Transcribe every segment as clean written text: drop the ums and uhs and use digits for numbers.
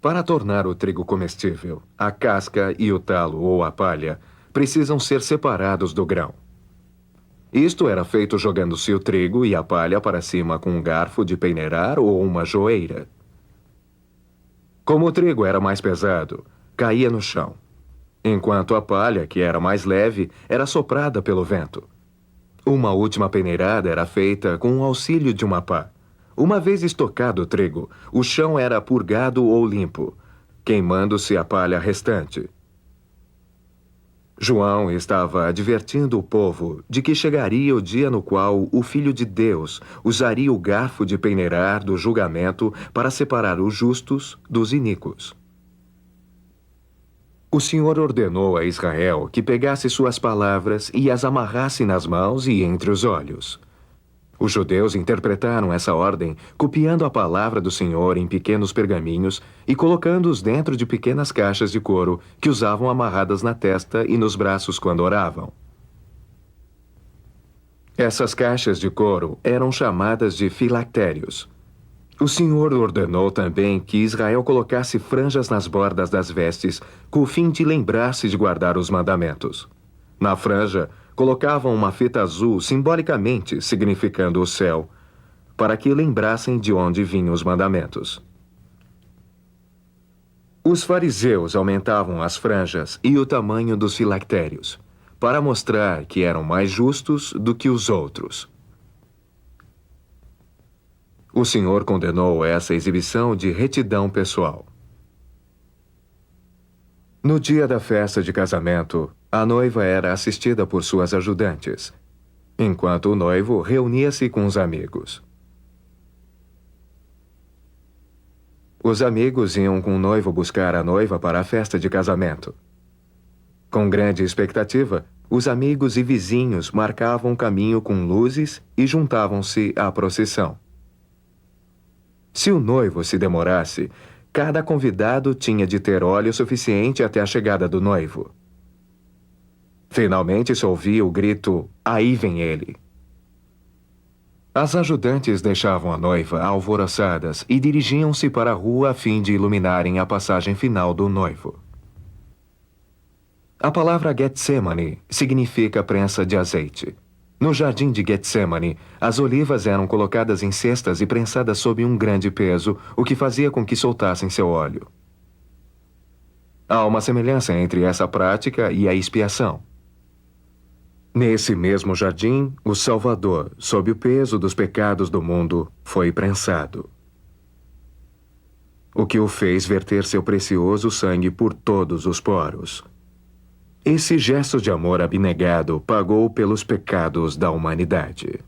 Para tornar o trigo comestível, a casca e o talo ou a palha precisam ser separados do grão. Isto era feito jogando-se o trigo e a palha para cima com um garfo de peneirar ou uma joeira. Como o trigo era mais pesado, caía no chão, enquanto a palha, que era mais leve, era soprada pelo vento. Uma última peneirada era feita com o auxílio de uma pá. Uma vez estocado o trigo, o chão era purgado ou limpo, queimando-se a palha restante. João estava advertindo o povo de que chegaria o dia no qual o Filho de Deus usaria o garfo de peneirar do julgamento para separar os justos dos iníquos. O Senhor ordenou a Israel que pegasse suas palavras e as amarrasse nas mãos e entre os olhos. Os judeus interpretaram essa ordem copiando a palavra do Senhor em pequenos pergaminhos e colocando-os dentro de pequenas caixas de couro que usavam amarradas na testa e nos braços quando oravam. Essas caixas de couro eram chamadas de filactérios. O Senhor ordenou também que Israel colocasse franjas nas bordas das vestes, com o fim de lembrar-se de guardar os mandamentos. Na franja, colocavam uma fita azul simbolicamente significando o céu, para que lembrassem de onde vinham os mandamentos. Os fariseus aumentavam as franjas e o tamanho dos filactérios, para mostrar que eram mais justos do que os outros. O Senhor condenou essa exibição de retidão pessoal. No dia da festa de casamento, a noiva era assistida por suas ajudantes, enquanto o noivo reunia-se com os amigos. Os amigos iam com o noivo buscar a noiva para a festa de casamento. Com grande expectativa, os amigos e vizinhos marcavam o caminho com luzes e juntavam-se à procissão. Se o noivo se demorasse, cada convidado tinha de ter óleo suficiente até a chegada do noivo. Finalmente se ouvia o grito: "Aí vem ele!". As ajudantes deixavam a noiva alvoroçadas e dirigiam-se para a rua a fim de iluminarem a passagem final do noivo. A palavra Getsemane significa prensa de azeite. No jardim de Getsemane, as olivas eram colocadas em cestas e prensadas sob um grande peso, o que fazia com que soltassem seu óleo. Há uma semelhança entre essa prática e a expiação. Nesse mesmo jardim, o Salvador, sob o peso dos pecados do mundo, foi prensado, o que o fez verter seu precioso sangue por todos os poros. Esse gesto de amor abnegado pagou pelos pecados da humanidade.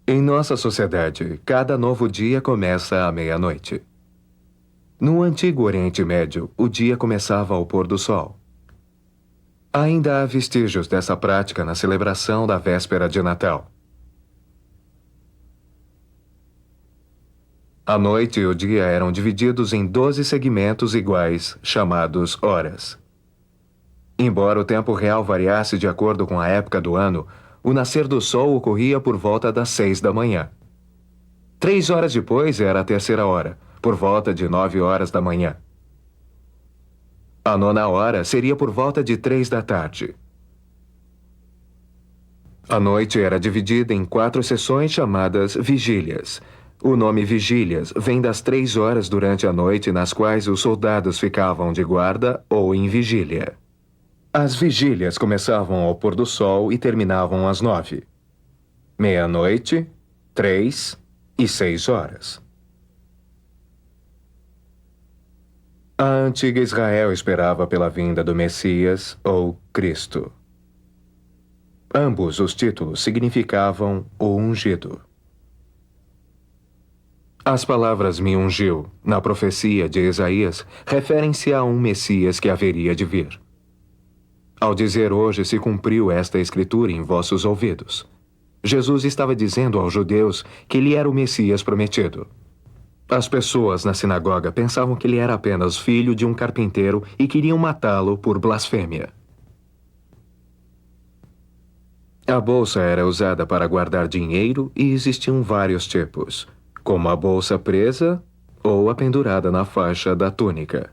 Em nossa sociedade, cada novo dia começa à meia-noite. No antigo Oriente Médio, o dia começava ao pôr do sol. Ainda há vestígios dessa prática na celebração da véspera de Natal. A noite e o dia eram divididos em 12 segmentos iguais, chamados horas. Embora o tempo real variasse de acordo com a época do ano, o nascer do sol ocorria por volta das 6 da manhã. 3 horas depois era a terceira hora, por volta de 9 horas da manhã. A nona hora seria por volta de 3 da tarde. A noite era dividida em 4 sessões chamadas vigílias. O nome vigílias vem das 3 horas durante a noite nas quais os soldados ficavam de guarda ou em vigília. As vigílias começavam ao pôr do sol e terminavam às 9. Meia-noite, 3 e 6 horas. A antiga Israel esperava pela vinda do Messias ou Cristo. Ambos os títulos significavam o ungido. As palavras "me ungiu", na profecia de Isaías, referem-se a um Messias que haveria de vir. Ao dizer "hoje se cumpriu esta escritura em vossos ouvidos", Jesus estava dizendo aos judeus que ele era o Messias prometido. As pessoas na sinagoga pensavam que ele era apenas filho de um carpinteiro e queriam matá-lo por blasfêmia. A bolsa era usada para guardar dinheiro e existiam vários tipos, como a bolsa presa ou a pendurada na faixa da túnica.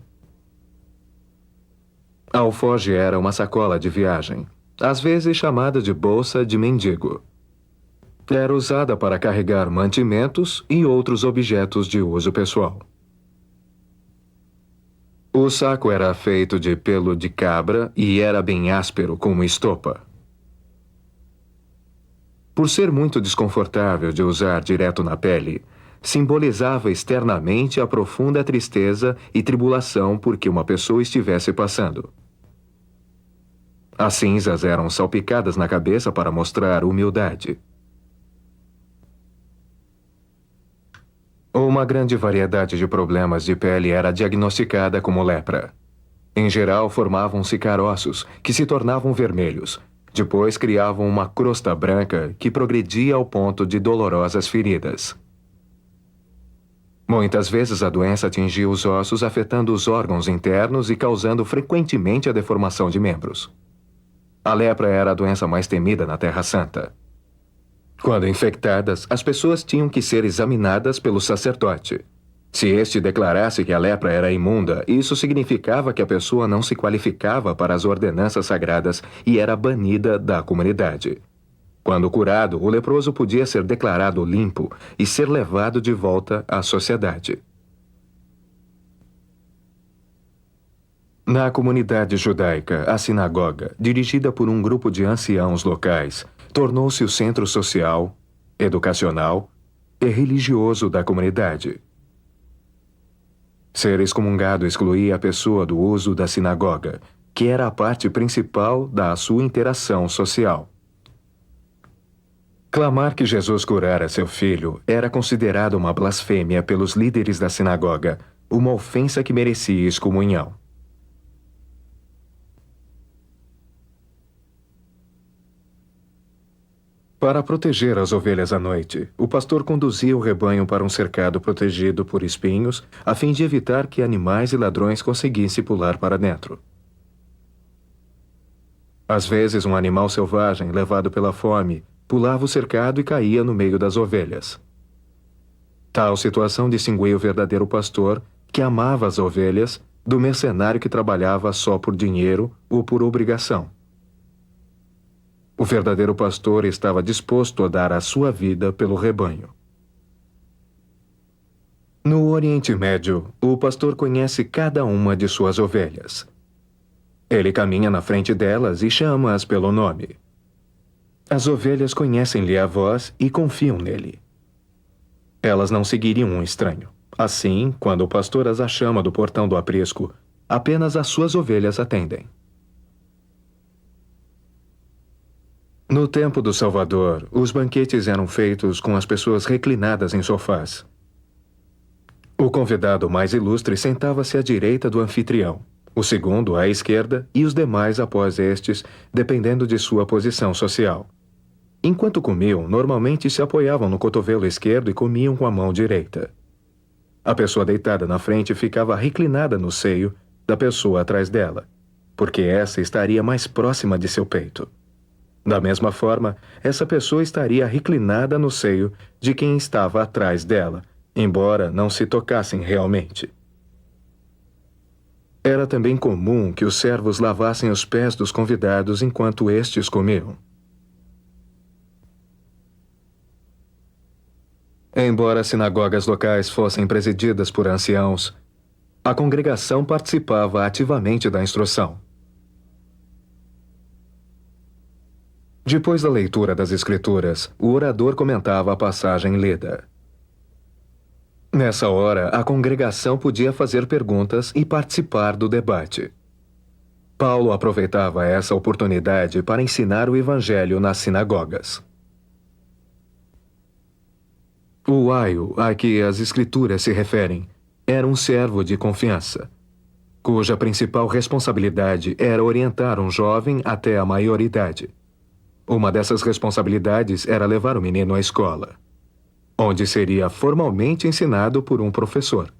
A alforge era uma sacola de viagem, às vezes chamada de bolsa de mendigo. Era usada para carregar mantimentos e outros objetos de uso pessoal. O saco era feito de pelo de cabra e era bem áspero como estopa. Por ser muito desconfortável de usar direto na pele, simbolizava externamente a profunda tristeza e tribulação por que uma pessoa estivesse passando. As cinzas eram salpicadas na cabeça para mostrar humildade. Uma grande variedade de problemas de pele era diagnosticada como lepra. Em geral, formavam-se caroços, que se tornavam vermelhos. Depois criavam uma crosta branca que progredia ao ponto de dolorosas feridas. Muitas vezes a doença atingia os ossos, afetando os órgãos internos e causando frequentemente a deformação de membros. A lepra era a doença mais temida na Terra Santa. Quando infectadas, as pessoas tinham que ser examinadas pelo sacerdote. Se este declarasse que a lepra era imunda, isso significava que a pessoa não se qualificava para as ordenanças sagradas e era banida da comunidade. Quando curado, o leproso podia ser declarado limpo e ser levado de volta à sociedade. Na comunidade judaica, a sinagoga, dirigida por um grupo de anciãos locais, tornou-se o centro social, educacional e religioso da comunidade. Ser excomungado excluía a pessoa do uso da sinagoga, que era a parte principal da sua interação social. Clamar que Jesus curara seu filho era considerado uma blasfêmia pelos líderes da sinagoga, uma ofensa que merecia excomunhão. Para proteger as ovelhas à noite, o pastor conduzia o rebanho para um cercado protegido por espinhos, a fim de evitar que animais e ladrões conseguissem pular para dentro. Às vezes, um animal selvagem, levado pela fome, pulava o cercado e caía no meio das ovelhas. Tal situação distinguia o verdadeiro pastor, que amava as ovelhas, do mercenário que trabalhava só por dinheiro ou por obrigação. O verdadeiro pastor estava disposto a dar a sua vida pelo rebanho. No Oriente Médio, o pastor conhece cada uma de suas ovelhas. Ele caminha na frente delas e chama-as pelo nome. As ovelhas conhecem-lhe a voz e confiam nele. Elas não seguiriam um estranho. Assim, quando o pastor as chama do portão do aprisco, apenas as suas ovelhas atendem. No tempo do Salvador, os banquetes eram feitos com as pessoas reclinadas em sofás. O convidado mais ilustre sentava-se à direita do anfitrião, o segundo à esquerda e os demais após estes, dependendo de sua posição social. Enquanto comiam, normalmente se apoiavam no cotovelo esquerdo e comiam com a mão direita. A pessoa deitada na frente ficava reclinada no seio da pessoa atrás dela, porque essa estaria mais próxima de seu peito. Da mesma forma, essa pessoa estaria reclinada no seio de quem estava atrás dela, embora não se tocassem realmente. Era também comum que os servos lavassem os pés dos convidados enquanto estes comiam. Embora as sinagogas locais fossem presididas por anciãos, a congregação participava ativamente da instrução. Depois da leitura das Escrituras, o orador comentava a passagem lida. Nessa hora, a congregação podia fazer perguntas e participar do debate. Paulo aproveitava essa oportunidade para ensinar o Evangelho nas sinagogas. O aio a que as Escrituras se referem era um servo de confiança, cuja principal responsabilidade era orientar um jovem até a maioridade. Uma dessas responsabilidades era levar o menino à escola, onde seria formalmente ensinado por um professor.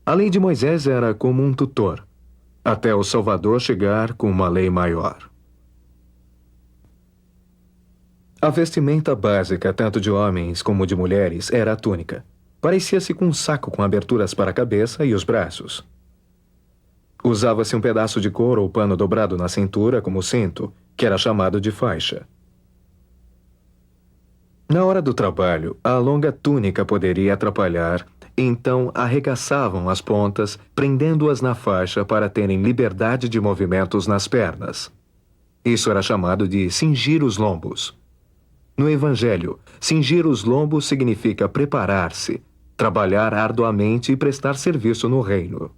A lei de Moisés era como um tutor, até o Salvador chegar com uma lei maior. A vestimenta básica, tanto de homens como de mulheres, era a túnica. Parecia-se com um saco com aberturas para a cabeça e os braços. Usava-se um pedaço de couro ou pano dobrado na cintura como cinto, que era chamado de faixa. Na hora do trabalho, a longa túnica poderia atrapalhar, então arregaçavam as pontas, prendendo-as na faixa para terem liberdade de movimentos nas pernas. Isso era chamado de cingir os lombos. No Evangelho, cingir os lombos significa preparar-se, trabalhar arduamente e prestar serviço no reino.